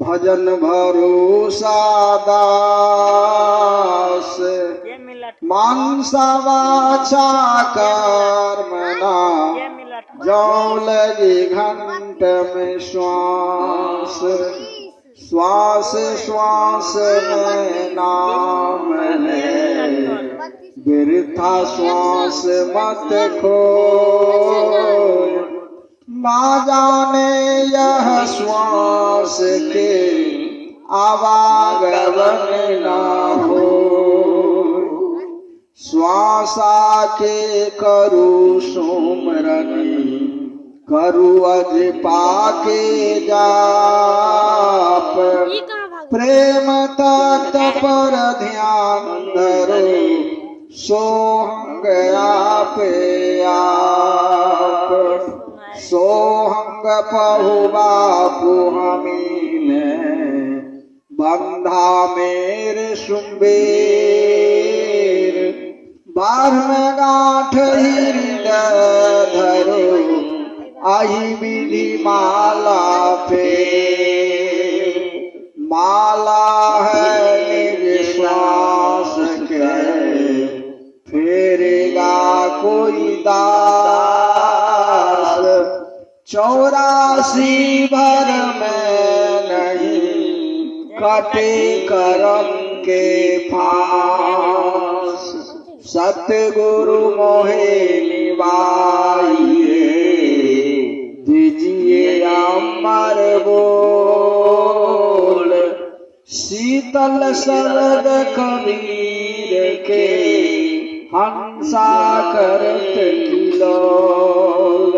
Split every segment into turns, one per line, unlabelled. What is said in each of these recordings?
भजन भरोसा दास मानसा वाचा कर्मणा जो लगी घंट में श्वास श्वास श्वास में नाम है बिरथा श्वास मत खो ना जाने यह श्वास के आवागमन ना हो श्वासा के करू सुमरन करू अज पाके जाप प्रेम तत्व पर ध्यान धरो सोहंग आपे आप सोहंग पहु बापू हमीने बंधा मेरे सुम्बेर बार में गांठ हृदय धरो आही विधि माला पे माला है निज श्वास के फेरेगा कोई दास 84 भर में नहीं कटे करम के फांस सतगुरु मोहे निभाइए दीजिए अमर बोल शीतल शरद कबीर के हंसा करत किलोल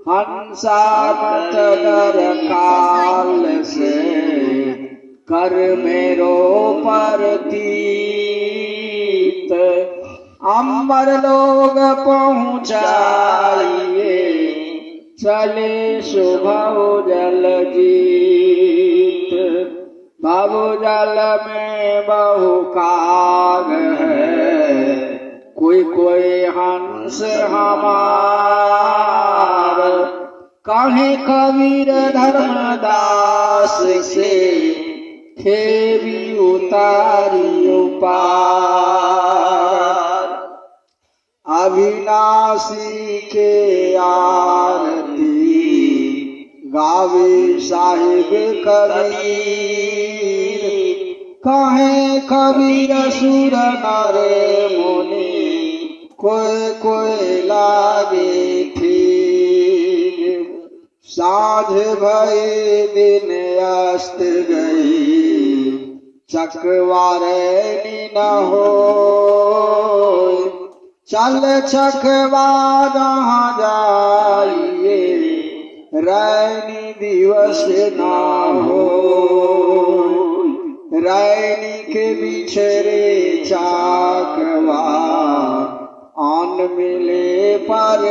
हंसा मत डर काल से कर मेरो परतीत अम्बर लोग पहुँचाइए चले शुभव जल जीत भव जल में बहु काग है कोई कोई हंस हमार कहे कबीर धर्मदास से थे भी उतारी पार अविनाशी के आरती गावे साहिब कबीर कहे कबीर सुर नर मुनि कोई कोई लागे ठीक साँझ भई दिन अस्त गई चकवारनी न हो चल छकवा जहाँ जाइए रैनी दिवस ना हो रैनी के बिछड़े चाकवा आन मिले पर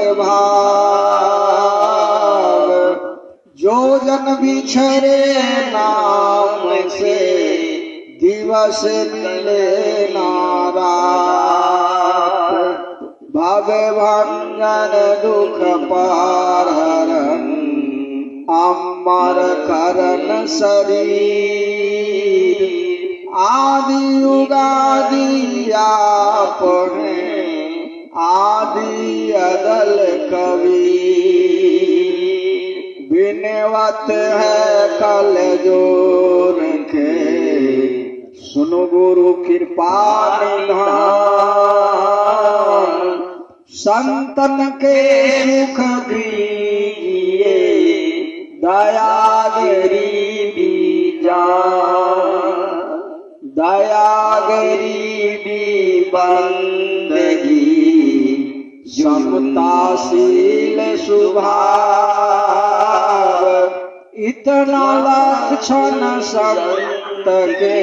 भाग जो जन बिछड़े नाम से दिवस मिले नाराज भव भंजन दुख पारहरन अमर करन शरीर आदि उगादि आपने आदि अदल कबीर बिनवत है कल जोर के सुनो गुरु कृपा निधान संतन के सुख दीजिए दया गरीबी जान दया गरीबी बंदगी समताशील स्वभाव इतना लक्षण संत के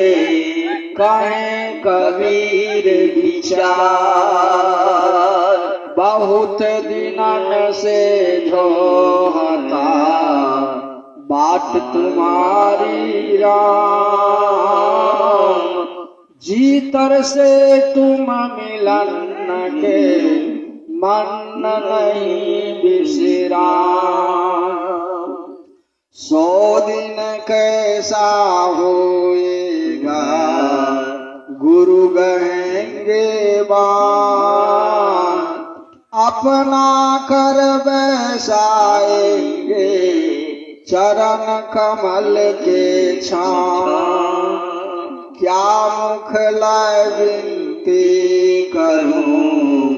कहे कबीर विचार बहुत दिनन से जोहता बात तुम्हारी राम जीतर से तुम मिलन के मन नहीं बिसरा 100 दिन कैसा होएगा, गुरु गहेंगे बाण, अपना कर बैसाएंगे चरण कमल के छाँव। क्या मुख लाए विनती करूं,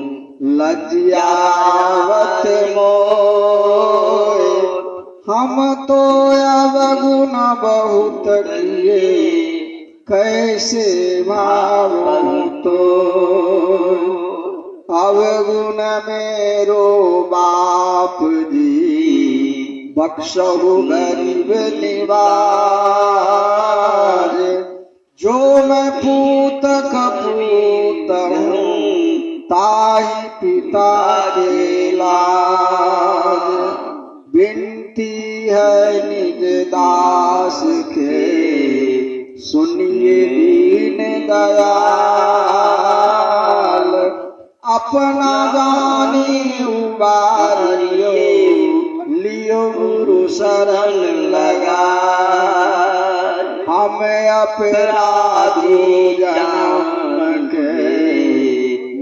लज्जावत मोए, हम तो अवगुण बहुत किए, कैसे भावूं तो। अवगुण मेरो बाप जी, बख्शहु गरीब निवाज। जो मैं पूत कपूत हूँ, ताहि पिता के लाज। विनती है निज दास के, सुनिए दीन दयाल। अपना जानी उबारियो, लियो गुरु शरण लगा। हम अपराधी जन्म के,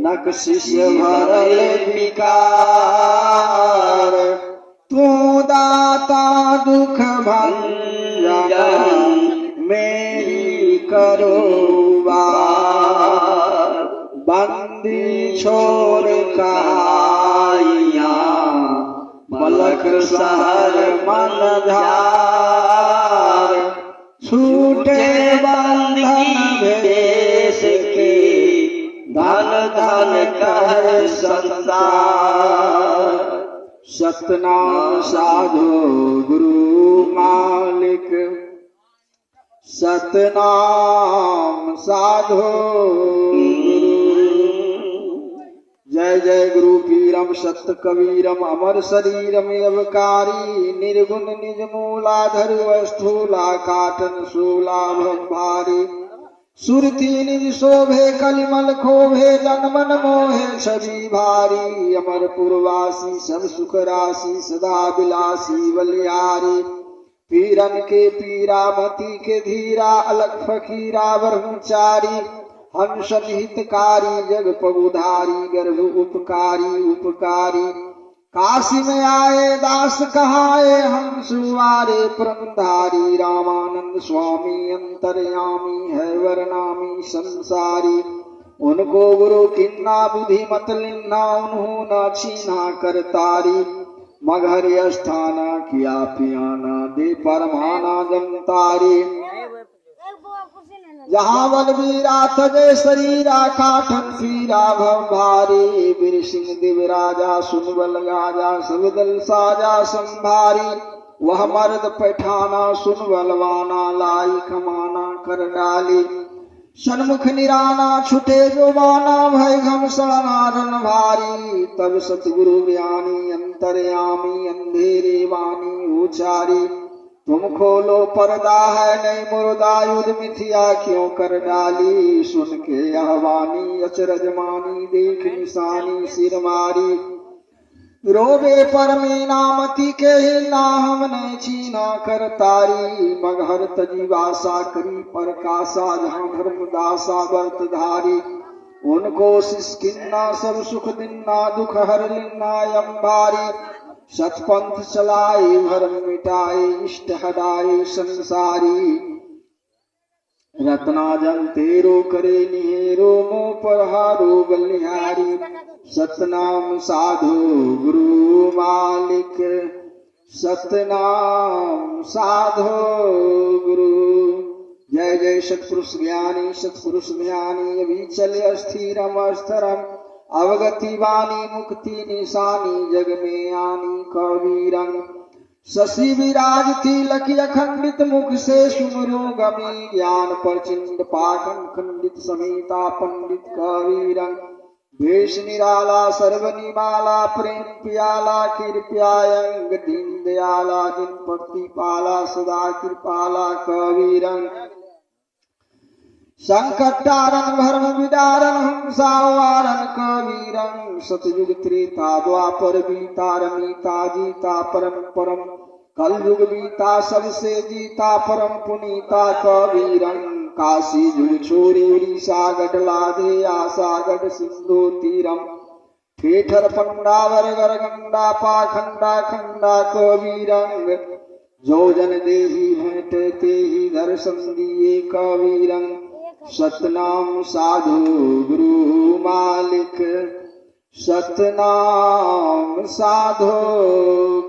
नक्शिश भरल विकार। तू दाता दुख भंजन, मेरी करो बार। बंदी छोड़ कहाइया, मलक शहर मन झार। छूटे बंधन भेष के, धन धन कह संसार। सतनाम साधो गुरु मालिक, सतनाम साधो गुरु। जय जय गुरु पीरम सत्य कबीरम, अमर शरीरम अवकारी। निर्गुण निज मूलाधर स्थूला, काटन शूला भारी। सुरती निज शोभे कलिमल खोभे, जनमन मोहे छवि भारी। अमर पुरवासी सब सुख राशि, सदा बिलासी बलिहारी। पीरन के पीरा मती के धीरा, अलग फकीरा ब्रह्मचारी। हंस हितकारी जग पगुधारी, गर्भ उपकारी उपकारी। काशी में आए दास कहाए, हम सुवारे परमधारी। रामानंद स्वामी अंतर्यामी है, वरनामी संसारी। उनको गुरु किन्ना बुद्धि मत लिन्ना, उन्होंने छीना करतारी। मगहर स्थाना किया पियाना, दे परमाना जमतारी। जहाँ बलबीरा तजे शरीरा, काठन पीरा भव भारी। वीर सिंह दिव राजा सुन बल गाजा, सब दल साजा संभारी। वह मर्द पैठाना सुन बलवाना, लाई कमाना कर डाली। सन्मुख निराना छुटे जो बाना, भय घमसाना रन भारी। तब सतगुरु ज्ञानी अंतर्यामी, अंधेरे वाणी उचारी। तुम खोलो पर्दा है नहीं मुर्दा, युद्ध मिथिया क्यों कर डाली। सुन के आह्वानी अचरज मानी, देख निशानी सिर मारी। रोबे पर मीना मती के हिलना, हमने छीना कर तारी। मगहर तजीवासा करी पर कासा, जहाँ धर्मदासा व्रत धारी। उनको सिस्किन्ना सब सुख दिन्ना, दुख हर लिन्ना यम्बारी। सतपंथ चलाए भरम मिटाए, इष्ट हटाए संसारी। रत्ना जल तेरो करे निहेरो, मोह पर हारो बलिहारी। सतनाम साधो गुरु मालिक, सतनाम साधो गुरु। जय जय सत्पुरुष ज्ञानी सत्पुरुष ज्ञानी, अविचल अस्थिरम अस्तरम। अवगति वाणी मुक्ति निशानी, जग में आनी कबीरंग। शशि विराज तिलक अखंडित, मुख से सुमरो गमी। ज्ञान प्रचिंड पाठन खंडित, समेता पंडित कबीरंग। भेष निराला सर्वनिमाला, प्रेम प्याला कृपयायंग। दीन दयाला जिन प्रतिपाला, सदा कृपाला कबीरंग। संकटारन भरम विदारन, हंसावारन कबीरं। सतयुग त्रेता द्वापर बीता, रमीता जीता परम परम। कल युग बीता सबसे जीता परम पुनीता कबीरं काशी जुग छोरी उड़ीसा गढ़ लादे आशा गढ़ सिंधु तीरम ठेठर पंडा वरगर गंडा पाखंडा खंडा कबीरंग जो जन देही भेंट ते ही दर्शन दिए कबीरंग सतनाम साधु गुरु मालिक सतनाम साधु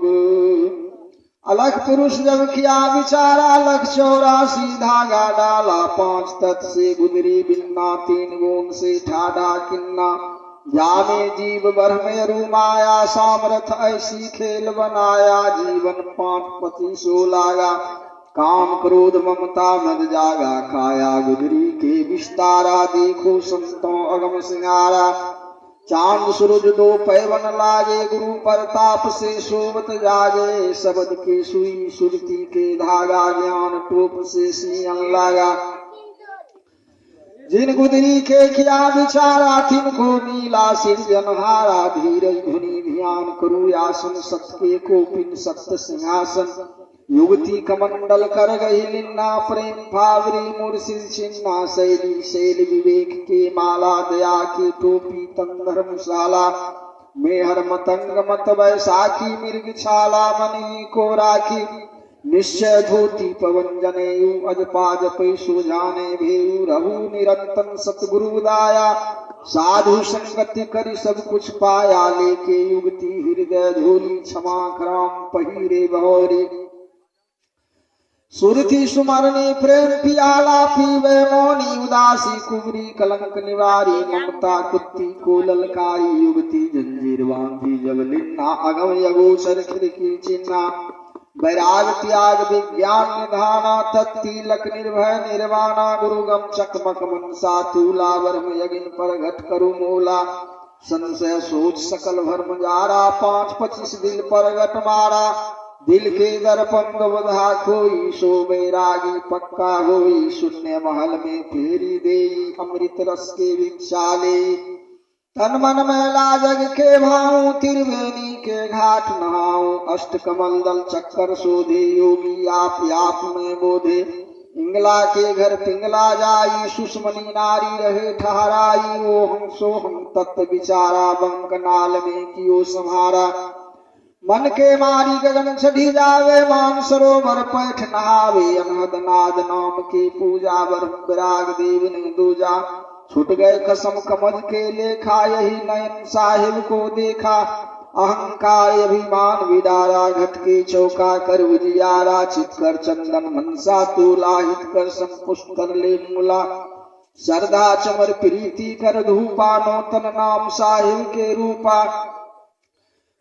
गुरु। अलख पुरुष जब किया विचारा 184 धागा डाला 5 तत् से गुदरी बिन्ना 3 गुण से ठाडा किन्ना जाने जीव ब्रह्म रूमाया सामर्थ ऐसी खेल बनाया जीवन 5 पति सो लागा काम क्रोध ममता मद जागा खाया गुदरी के विस्तारा देखो संतों अगम सिंगारा चांद सूरज 2 पैवन लागे गुरु प्रताप से शोभत जागे शब्द की सुई सुरती के धागा ज्ञान टोप से सियन लागा जिन गुदरी के किया विचारा तिनको नीला सिरजनहारा धीरज धुनी ध्यान करु आसन सत्य को पिन सत्य सिंहासन युगति कमंडल कर गही लिन्ना प्रेम भावरी मुर्शिद छिन्ना शैली शैल विवेक के माला दया की टोपी तन धर्मशाला मेहर मतंग मत बैसाखी मिर्ग छाला मनी को राखी निश्चय धोती पवन जनेयु अजपा जपै सुजाने भेयु रहु निरंतन सतगुरु दाया साधु संगति करी सब कुछ पाया लेके युगति हृदय झोली क्षमा कराम पहिरे बहोरी सुरथी सुमरनी प्रेम पियाला पीवे मौनी उदासी कुबरी कलंक निवारी ममता कुत्ती को ललकारी युगती जंजीर बांधी जब लिन्ना अगम यगोचर खिड़की चिन्ना वैराग त्याग विज्ञान निधाना तत्तिलक निर्भय निर्वाणा गुरुगम चकमक मनसा तूला वर्म यगिन पर घट करु मोला संशय सोच सकल भर्म जारा 5-25 दिल पर घट मारा दिल के दर्पण बधा कोई सो बैरागी पक्का होई शून्य महल में फेरी दे अमृत रस के विचाले तन मन मैला जग के भाऊ त्रिवेणी के घाट नहाऊं अष्ट कमल दल चक्कर शोधे योगी आप में बोधे इंगला के घर पिंगला जाई सुषमनी नारी रहे ठहराई ओहम सोहम तत्व विचारा बंक नाल में कियो संहारा मन के मारी गगन चढ़ी जावे मान सरोवर पैठ नहावे अनहद नाद नाम की पूजा ब्रह्म विराग देव ने दूजा छूट गए कसम कमल के लेखा यही नयन साहिब को देखा अहंकार अभिमान विदारा घट के चौका कर उजियारा चित कर चंदन मनसा तूला हित कर संपुष्ट कर ले मूला श्रद्धा चमर प्रीति कर धूपा नौतन नाम साहिब के रूपा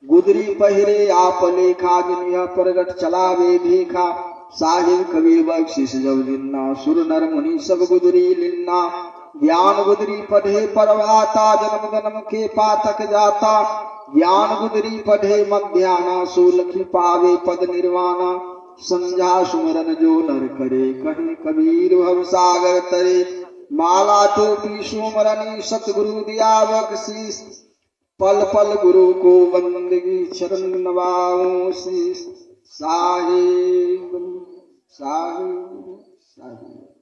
गुदरी पहिरे आप लेखा जिनिया प्रगट चलावे भीखा साहिब कबीर बख्शिश जब जिन्ना सुर नर मुनि सब गुदरी लिन्ना ज्ञान गुदरी पढ़े परवाता जन्म जन्म के पातक जाता ज्ञान गुदरी पढ़े मध्याना सोलखी पावे पद निर्वाणा संझा सुमरन जो नर करे कहीं कबीर भव सागर तरे माला टोपी सुमरनी सतगुरु दिया बख्शिश पल पल गुरु को बंदगी चरण नवाओ शीश साहिब साहिब साहिब।